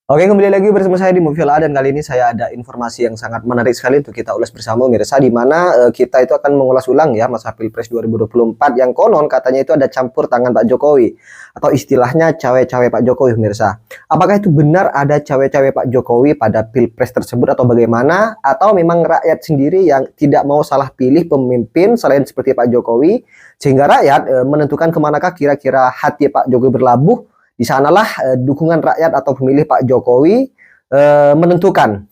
Oke, kembali lagi bersama saya di Moviola dan kali ini saya ada informasi yang sangat menarik sekali untuk kita ulas bersama pemirsa, di mana kita itu akan mengulas ulang ya masa Pilpres 2024 yang konon katanya itu ada campur tangan Pak Jokowi atau istilahnya cawe-cawe Pak Jokowi pemirsa. Apakah itu benar ada cawe-cawe Pak Jokowi pada Pilpres tersebut atau bagaimana, atau memang rakyat sendiri yang tidak mau salah pilih pemimpin selain seperti Pak Jokowi sehingga rakyat menentukan kemanakah kira-kira hati Pak Jokowi berlabuh. Di sanalah dukungan rakyat atau pemilih Pak Jokowi menentukan.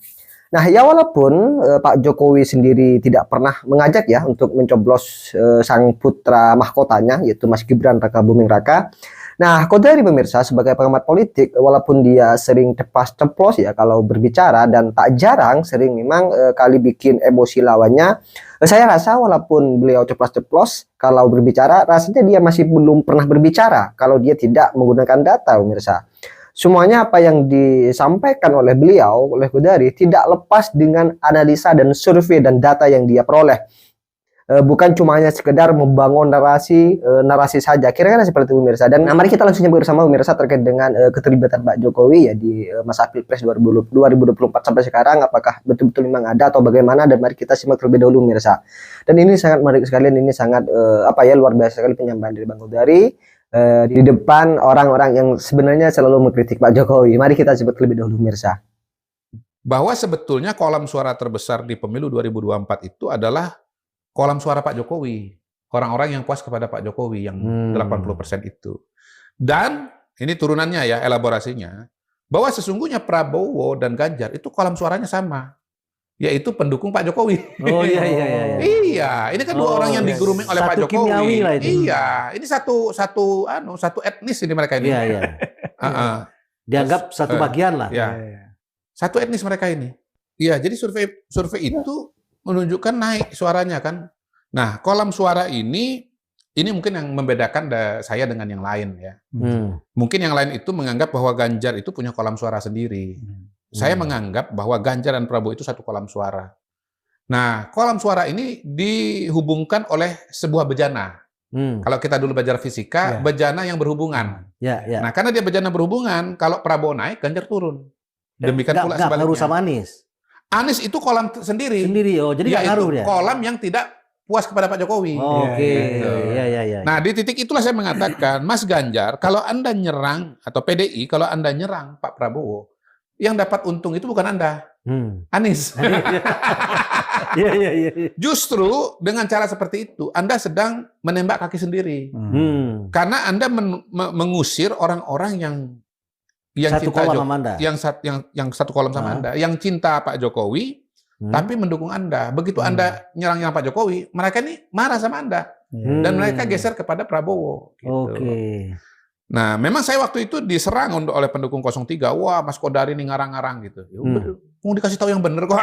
Nah, ya walaupun Pak Jokowi sendiri tidak pernah mengajak ya untuk mencoblos sang putra mahkotanya yaitu Mas Gibran Raka Buming Raka. Nah, Kodari pemirsa sebagai pengamat politik, walaupun dia sering ceplas-ceplos ya kalau berbicara dan tak jarang sering memang kali bikin emosi lawannya, saya rasa walaupun beliau ceplas-ceplos kalau berbicara, rasanya dia masih belum pernah berbicara kalau dia tidak menggunakan data pemirsa. Semuanya apa yang disampaikan oleh beliau, oleh Kodari, tidak lepas dengan analisa dan survei dan data yang dia peroleh. Bukan cuma hanya sekedar membangun narasi saja. Kira-kira seperti itu pemirsa. Dan mari kita langsung bersama pemirsa terkait dengan keterlibatan Pak Jokowi ya di masa Pilpres 2024 sampai sekarang, apakah betul-betul memang ada atau bagaimana, dan mari kita simak terlebih dahulu pemirsa. Dan ini sangat menarik sekali, ini sangat luar biasa sekali penyampaian dari Bang Kodari di depan orang-orang yang sebenarnya selalu mengkritik Pak Jokowi. Mari kita simak terlebih dahulu pemirsa. Bahwa sebetulnya kolam suara terbesar di pemilu 2024 itu adalah kolam suara Pak Jokowi. Orang-orang yang puas kepada Pak Jokowi, yang 80% itu. Dan, ini turunannya ya, elaborasinya, bahwa sesungguhnya Prabowo dan Ganjar itu kolam suaranya sama. Yaitu pendukung Pak Jokowi. Oh iya. Iya, ini kan dua orang yang digurumi oleh Pak Jokowi. Kimiawi lah ini. Iya, ini satu etnis ini mereka ini. Iya. Dianggap satu bagian lah. Ya. Satu etnis mereka ini. Iya, jadi survei itu menunjukkan naik suaranya kan. Nah, kolam suara ini mungkin yang membedakan saya dengan yang lain ya. Mungkin yang lain itu menganggap bahwa Ganjar itu punya kolam suara sendiri. Saya menganggap bahwa Ganjar dan Prabowo itu satu kolam suara. Nah, kolam suara ini dihubungkan oleh sebuah bejana. Kalau kita dulu belajar fisika, bejana yang berhubungan. Nah, karena dia bejana berhubungan, kalau Prabowo naik, Ganjar turun. Demikian pula sebaliknya. Ngaruh sama Anies. Anies itu kolam sendiri. Oh, jadi nggak ngaruh dia. Kolam yang tidak puas kepada Pak Jokowi. Oke. Iya. Nah, di titik itulah saya mengatakan, Mas Ganjar, kalau Anda nyerang, atau PDI, kalau Anda nyerang Pak Prabowo, yang dapat untung itu bukan Anda, Anies. Iya. Justru dengan cara seperti itu, Anda sedang menembak kaki sendiri. Karena Anda mengusir orang-orang yang satu cinta kolam sama Anda. Yang satu kolam sama Anda, yang cinta Pak Jokowi, tapi mendukung Anda. Begitu Anda nyerang Pak Jokowi, mereka ini marah sama Anda. Dan mereka geser kepada Prabowo. Gitu. Oke. Nah, memang saya waktu itu diserang oleh pendukung 03. Wah, Mas Kodari ini ngarang-ngarang gitu. Mau dikasih tahu yang bener kok.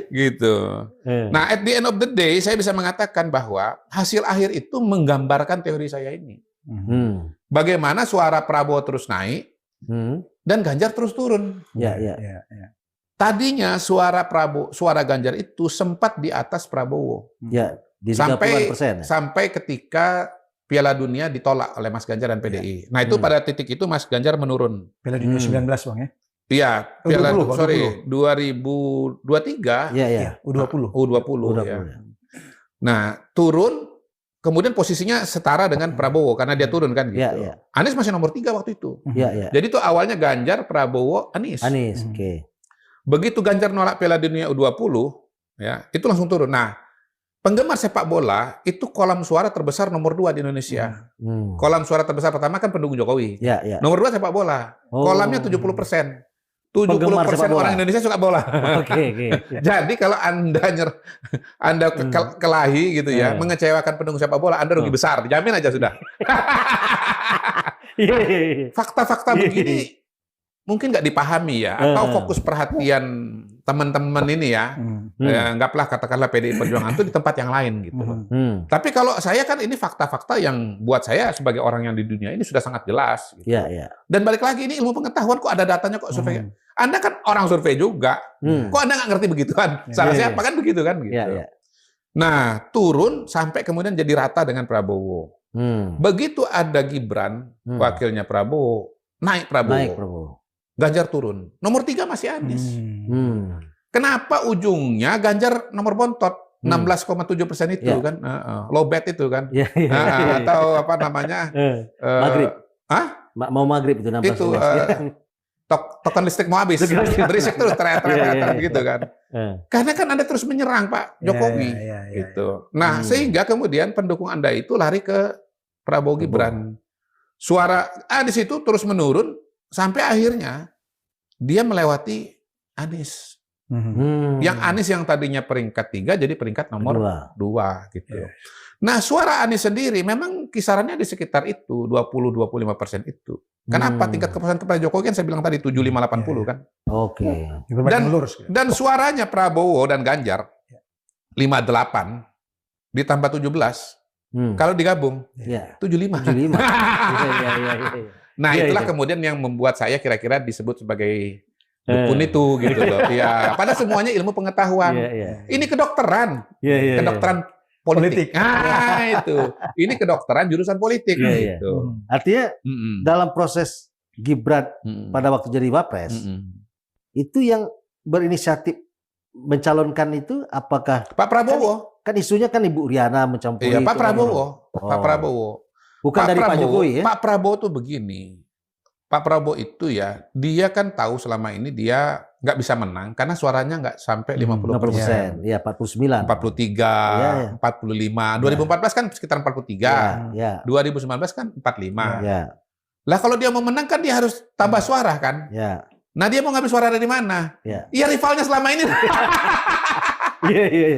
Gitu. Nah, at the end of the day, saya bisa mengatakan bahwa hasil akhir itu menggambarkan teori saya ini. Bagaimana suara Prabowo terus naik dan Ganjar terus turun. Tadinya suara Ganjar itu sempat di atas Prabowo. Di 30%. Sampai ketika Piala Dunia ditolak oleh Mas Ganjar dan PDI. Nah, itu pada titik itu Mas Ganjar menurun. Piala Dunia 19, Bang ya? Iya, 2023. Iya. U20. Ya. Nah, turun. Kemudian posisinya setara dengan Prabowo karena dia turun kan gitu. Anies masih nomor 3 waktu itu. Jadi itu awalnya Ganjar, Prabowo, Anies. Oke. Begitu Ganjar nolak Piala Dunia U20, ya, itu langsung turun. Nah, penggemar sepak bola itu kolam suara terbesar nomor 2 di Indonesia. Kolam suara terbesar pertama kan pendukung Jokowi. Nomor 2 sepak bola. Kolamnya 70%. 70% orang Indonesia suka bola. Oke. Jadi kalau Anda kelahi gitu ya, mengecewakan pendukung sepak bola, Anda rugi besar, dijamin aja sudah. Fakta-fakta begini mungkin nggak dipahami ya, atau fokus perhatian teman-teman ini ya, anggaplah katakanlah PDI Perjuangan itu di tempat yang lain gitu. Tapi kalau saya kan ini fakta-fakta yang buat saya sebagai orang yang di dunia ini sudah sangat jelas. Gitu. Dan balik lagi ini ilmu pengetahuan, kok ada datanya, kok survei. Anda kan orang survei juga, kok Anda nggak ngerti begituan? Salah siapa kan begitu kan? Gitu. Nah, turun sampai kemudian jadi rata dengan Prabowo. Begitu ada Gibran, wakilnya Prabowo, naik Prabowo. Naik Prabowo. Ganjar turun. Nomor 3 masih Anies. Hmm. Kenapa ujungnya Ganjar nomor bontot? 16,7% itu Ya. kan, low bet itu kan, Ya, ya, ya. atau apa namanya? Maghrib. Hah? Mau maghrib itu 16. Itu token listrik mau habis, berisik terus teriak gitu kan. Karena kan Anda terus menyerang Pak Jokowi, gitu. Nah, sehingga kemudian pendukung Anda itu lari ke Prabowo Gibran. Suara Anies itu terus menurun sampai akhirnya dia melewati Anies. Yang Anies yang tadinya peringkat 3 jadi peringkat nomor 2 gitu. Nah, suara Anies sendiri memang kisarannya di sekitar itu 20-25% itu. Kenapa tingkat kepuasan kepada Jokowi kan saya bilang tadi 75-80 kan. Oke. Dan suaranya Prabowo dan Ganjar 58 ditambah 17 kalau digabung 75. 75. Nah, itulah kemudian yang membuat saya kira-kira disebut sebagai dukun itu gitu loh. Ya, pada semuanya ilmu pengetahuan. Ini kedokteran. Kedokteran politik. Ah, itu. Ini kedokteran jurusan politik gitu. Artinya dalam proses Gibran pada waktu jadi Wapres, itu yang berinisiatif mencalonkan itu apakah Pak Prabowo? Kan isunya kan Ibu Riana mencampuri. Iya, Pak Prabowo. Oh. Pak Prabowo. Bukan Pak dari Prabowo, Pak Jokowi ya? Pak Prabowo tuh begini. Pak Prabowo itu ya, dia kan tahu selama ini dia nggak bisa menang karena suaranya nggak sampai 50%. 50%. Iya, 49. 43, 45. 2014 kan sekitar 43. 2019 kan 45. Lah kalau dia mau menang kan dia harus tambah suara kan? Nah, dia mau ngambil suara dari mana? Iya, rivalnya selama ini.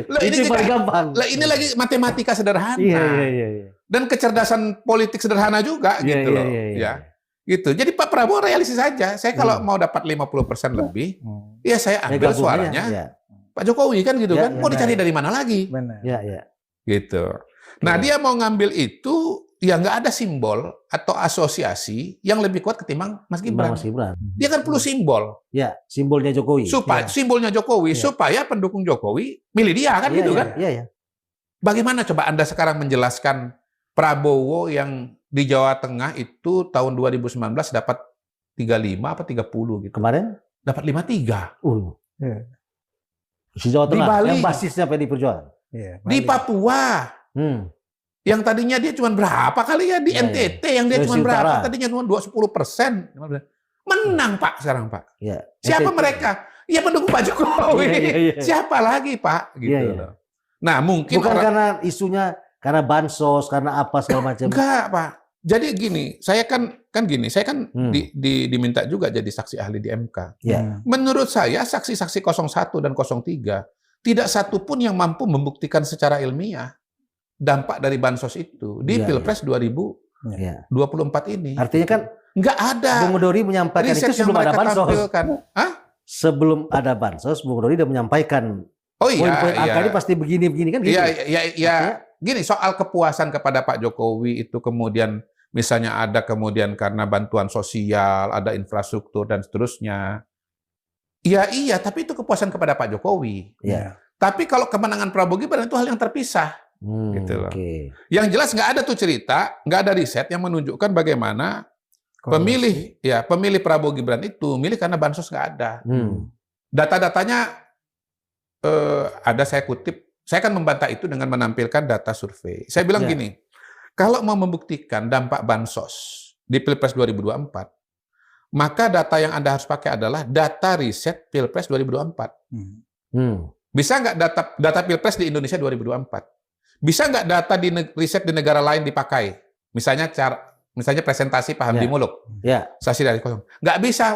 Loh, itu paling gampang. Lah, ini lagi matematika sederhana. Dan kecerdasan politik sederhana juga gitu loh. Ya. Gitu. Jadi Pak Prabowo realistis saja. Saya kalau mau dapat 50% lebih, ya saya ambil suaranya Pak Jokowi kan gitu kan. Mau dicari dari mana lagi? Gitu. Nah, dia mau ngambil itu, ya nggak ada simbol atau asosiasi yang lebih kuat ketimbang Mas Gibran. Dia kan perlu simbol. Ya, simbolnya Jokowi. Simbolnya Jokowi supaya pendukung Jokowi milih dia kan gitu kan. Bagaimana coba Anda sekarang menjelaskan Prabowo yang di Jawa Tengah itu tahun 2019 dapat 35 apa 30 gitu. Kemarin dapat 53. Di Jawa Tengah di Bali, yang basisnya PDI Perjuangan. Di Papua. Yang tadinya dia cuma berapa kali ya di NTT yang dia cuma berapa? Tadinya cuma 10%. Menang Pak sekarang Pak. Siapa mereka? Ya pendukung Pak Jokowi. Siapa lagi Pak? Gitu loh. Nah, mungkin bukan karena isunya karena bansos, karena apa segala macam. Enggak, Pak. Jadi gini, saya kan diminta juga jadi saksi ahli di MK. Menurut saya saksi-saksi 01 dan 03 tidak satu pun yang mampu membuktikan secara ilmiah dampak dari bansos itu di Pilpres 2024 ini. Artinya kan nggak ada. Bung Dori menyampaikan itu sebelum ada bansos. Hah? Sebelum ada bansos, Bung Dori sudah menyampaikan. Poin-poin angka ini pasti begini-begini kan gitu. Iya. Gini, soal kepuasan kepada Pak Jokowi itu kemudian misalnya ada kemudian karena bantuan sosial, ada infrastruktur dan seterusnya. Iya, tapi itu kepuasan kepada Pak Jokowi. Tapi kalau kemenangan Prabowo Gibran itu hal yang terpisah. Gitu loh. Yang jelas nggak ada tuh cerita, nggak ada riset yang menunjukkan bagaimana pemilih Prabowo Gibran itu milih karena bansos nggak ada. Data-datanya ada, saya kutip. Saya akan membantah itu dengan menampilkan data survei. Saya bilang gini, kalau mau membuktikan dampak bansos di Pilpres 2024, maka data yang Anda harus pakai adalah data riset Pilpres 2024. Bisa nggak data Pilpres di Indonesia 2024? Bisa nggak data di riset di negara lain dipakai? Misalnya presentasi Pak Hamdi Muluk. Saksi dari kosong. Nggak bisa,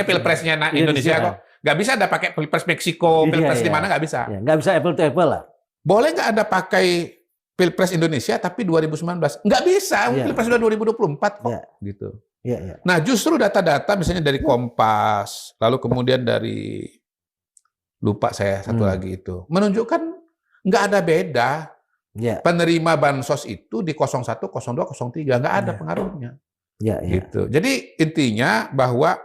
pilpresnya Indonesia kok. Nggak bisa ada pakai Pilpres Meksiko, Pilpres di mana nggak bisa. Nggak bisa apple to apple lah. Boleh nggak ada pakai Pilpres Indonesia tapi 2019? Nggak bisa, Pilpres sudah 2024 kok. Gitu. Nah, justru data-data misalnya dari Kompas, lalu kemudian dari, lupa saya satu lagi itu, menunjukkan nggak ada beda. Penerima bansos itu di 01, 02, 03 nggak ada pengaruhnya. Gitu. Jadi intinya bahwa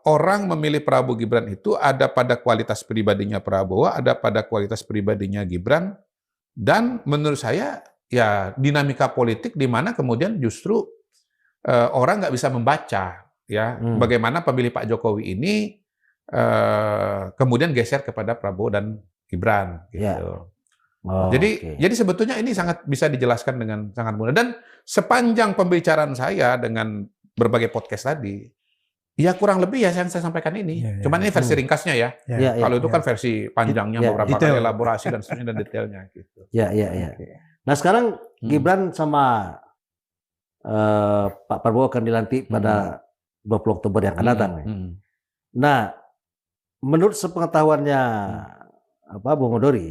orang memilih Prabowo Gibran itu ada pada kualitas pribadinya Prabowo, ada pada kualitas pribadinya Gibran, dan menurut saya ya dinamika politik di mana kemudian justru orang nggak bisa membaca ya bagaimana pemilih Pak Jokowi ini kemudian geser kepada Prabowo dan Gibran gitu. Ya. Oh, Jadi sebetulnya ini sangat bisa dijelaskan dengan sangat mudah, dan sepanjang pembicaraan saya dengan berbagai podcast tadi, ya kurang lebih ya yang saya sampaikan ini. Cuman ini versi ringkasnya ya. Kalau itu kan versi panjangnya beberapa kali elaborasi dan seterusnya dan detailnya gitu. Ya. Nah sekarang Gibran sama Pak Prabowo akan dilantik pada 20 Oktober yang akan datang. Nah, menurut sepengetahuannya Bung Odori,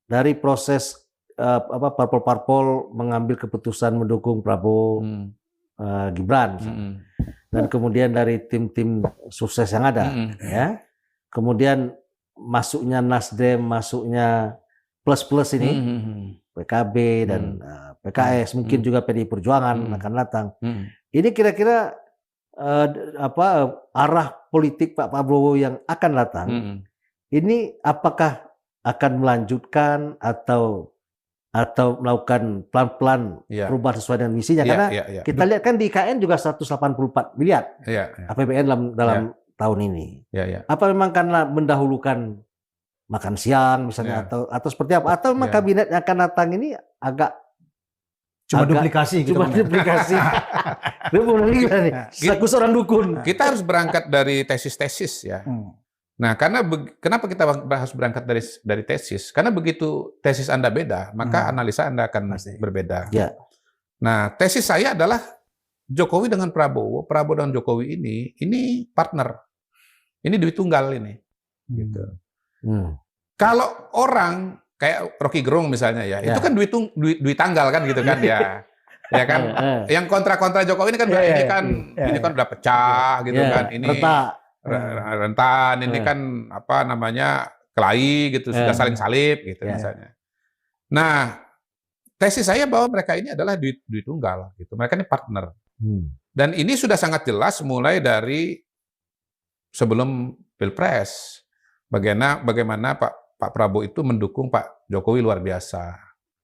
dari proses parpol-parpol mengambil keputusan mendukung Prabowo, Gibran, dan kemudian dari tim-tim sukses yang ada, ya, kemudian masuknya Nasdem, masuknya plus-plus ini, PKB dan PKS, mungkin juga PDI Perjuangan akan datang. Ini kira-kira arah politik Pak Prabowo yang akan datang, ini apakah akan melanjutkan atau melakukan pelan-pelan perubahan sesuai dengan misinya? Karena kita lihat kan di IKN juga 184 miliar APBN dalam tahun ini. Apa memang karena mendahulukan makan siang misalnya atau seperti apa? Atau memang kabinet yang akan datang ini cuma duplikasi gitu. Cuma duplikasi. Aku seorang dukun. Kita harus berangkat dari tesis-tesis ya. Nah, karena kenapa kita harus berangkat dari tesis? Karena begitu tesis Anda beda, maka analisa Anda akan berbeda. Nah, tesis saya adalah Jokowi dengan Prabowo, Prabowo dengan Jokowi ini partner. Ini duit tunggal ini. Gitu. Kalau orang kayak Rocky Gerung misalnya itu kan duit tanggal kan gitu kan ya. Ya kan. Yang kontra Jokowi ini kan ini kan udah pecah gitu kan. Ini rentan ini kan kelahi gitu, sudah saling salib gitu misalnya. Nah, tesis saya bahwa mereka ini adalah duit tunggal gitu. Mereka ini partner. Dan ini sudah sangat jelas mulai dari sebelum Pilpres. Bagaimana Pak Prabowo itu mendukung Pak Jokowi luar biasa.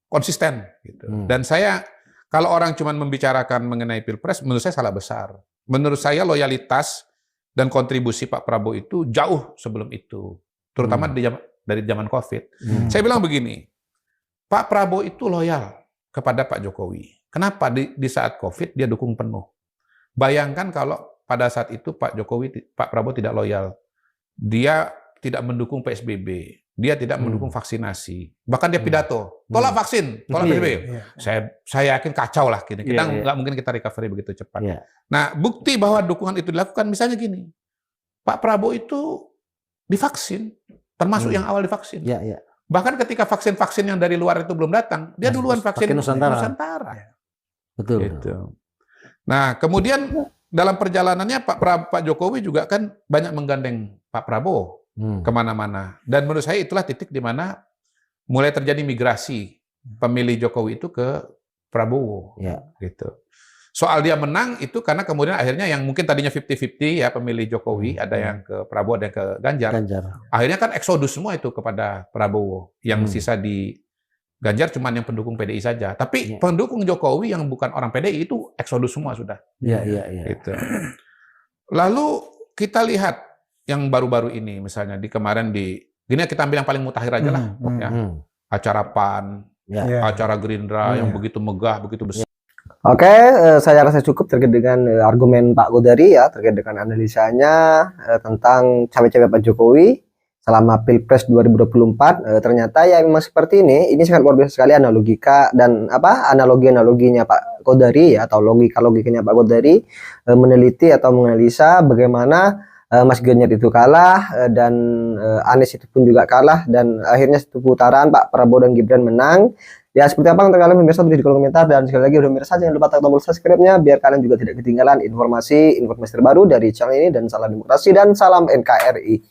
Konsisten gitu. Dan saya kalau orang cuma membicarakan mengenai Pilpres, menurut saya salah besar. Menurut saya loyalitas dan kontribusi Pak Prabowo itu jauh sebelum itu, terutama dari zaman COVID. Saya bilang begini, Pak Prabowo itu loyal kepada Pak Jokowi. Kenapa di saat COVID dia dukung penuh? Bayangkan kalau pada saat itu Pak Prabowo tidak loyal, dia tidak mendukung PSBB, dia tidak mendukung vaksinasi, bahkan dia pidato tolak vaksin, tolak PSBB. Saya yakin kacau lah gini. Kita nggak mungkin kita recovery begitu cepat. Nah, bukti bahwa dukungan itu dilakukan misalnya gini, Pak Prabowo itu divaksin, termasuk yang awal divaksin. Bahkan ketika vaksin-vaksin yang dari luar itu belum datang, dia duluan vaksin Nusantara. Betul. Gitu. Nah, kemudian dalam perjalanannya Pak Jokowi juga kan banyak menggandeng Pak Prabowo kemana-mana. Dan menurut saya itulah titik di mana mulai terjadi migrasi pemilih Jokowi itu ke Prabowo. Gitu. Soal dia menang itu karena kemudian akhirnya yang mungkin tadinya 50-50 ya pemilih Jokowi, ada yang ke Prabowo, ada yang ke Ganjar. Akhirnya kan eksodus semua itu kepada Prabowo. Yang sisa di Ganjar cuma yang pendukung PDI saja. Tapi pendukung Jokowi yang bukan orang PDI itu eksodus semua sudah. Gitu. Lalu kita lihat yang baru-baru ini, misalnya gini kita ambil yang paling mutakhir aja lah, acara PAN, acara Gerindra yang begitu megah, begitu besar. Oke, saya rasa cukup terkait dengan argumen Pak Godari ya, terkait dengan analisanya tentang cawe-cawe Pak Jokowi selama Pilpres 2024. Ternyata ya memang seperti ini sangat luar biasa sekali analoginya Pak Godari ya, atau logikanya Pak Godari meneliti atau menganalisa bagaimana Mas Ganjar itu kalah dan Anies itu pun juga kalah, dan akhirnya satu putaran Pak Prabowo dan Gibran menang. Ya seperti apa untuk kalian pemirsa, tulis di kolom komentar, dan sekali lagi udah pemirsa jangan lupa tekan tombol subscribe-nya biar kalian juga tidak ketinggalan informasi terbaru dari channel ini. Dan salam demokrasi dan salam NKRI.